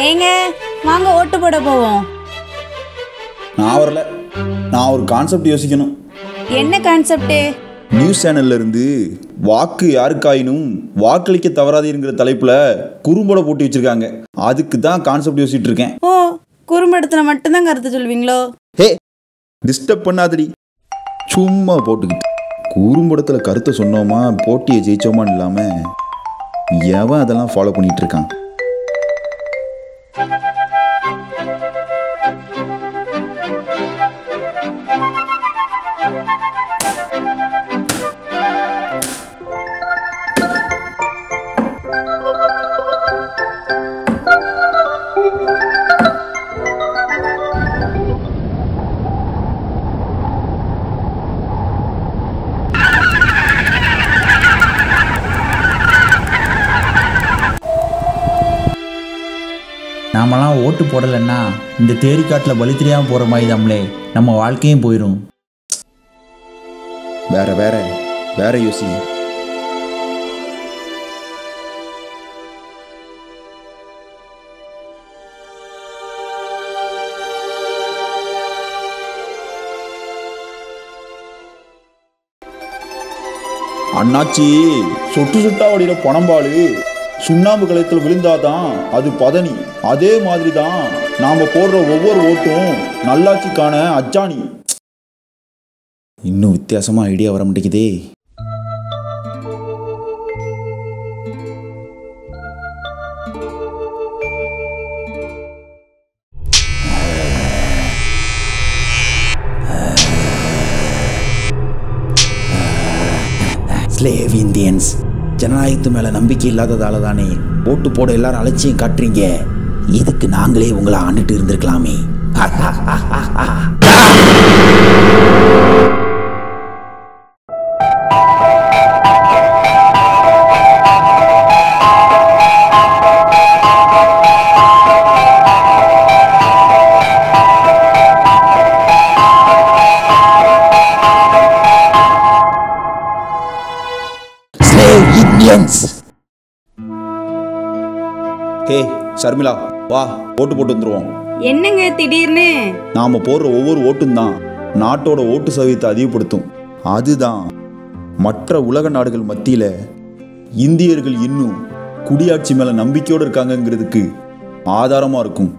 ஏங்க வாங்க ஓட்டு போட போவோம். நான் வரல. நான் ஒரு கான்செப்ட் யோசிக்கணும். என்ன கான்செப்ட்? நியூஸ் சேனல்ல இருந்து வாக்கு யாருக்காயினும் வாக்களிக்க தவறாதீங்கிற தலைப்புல குறும்பட போட்டு வச்சிருக்காங்க. அதுக்கு தான் கான்செப்ட் யோசிச்சுட்டு இருக்கேன். ஓ, குறும்படத்துல மட்டும்தான் கருத்து சொல்வீங்களோ? ஹே, டிஸ்டர்ப் பண்ணாதடி. சும்மா போட்டுக்கிட்டு குறும்படத்துல கருத்தை சொன்னோமா போட்டியை ஜெயிச்சோமா இல்லாம எவன் அதெல்லாம் ஃபாலோ பண்ணிட்டு இருக்கான்? நாமெல்லாம் ஓட்டு போடலைன்னா இந்த தேரிக்காட்டில் வழி தெரியாமல் போகிற மாதிரி தாமலே நம்ம வாழ்க்கையும் போயிடும். வேற வேற வேற யோசி. அண்ணாச்சி, சொட்டு சொட்டா வடிகிற பணம்பாலு சுண்ணாம்பு கலத்தில் விழுந்தாதான் அது பதனி. அதே மாதிரி தான் நாம போடுற ஒவ்வொரு ஓட்டும் நல்லாட்சிக்கான அச்சாணி. இன்னும் வித்தியாசமா ஐடியா வர மாட்டேங்குதே. ஸ்லேவ் இந்தியன்ஸ், ஜனநாயகத்து மேலே நம்பிக்கை இல்லாததால தானே ஓட்டு போட எல்லாரும் அலட்சியம் காட்டுறீங்க. இதுக்கு நாங்களே உங்களை ஆண்டுட்டு இருந்திருக்கலாமே. ஹே ஷர்மிளா, வா ஓட்டு போட்டு வந்துருவோம். என்னங்க திடீர்னு? நாம போடுற ஒவ்வொரு ஓட்டும் தான் நாட்டோட ஓட்டு சதவீதத்தை அதிகப்படுத்தும். அதுதான் மற்ற உலக நாடுகள் மத்தியில இந்தியர்கள் இன்னும் குடியாட்சி மேல நம்பிக்கையோடு இருக்காங்கங்கிறதுக்கு ஆதாரமா இருக்கும்.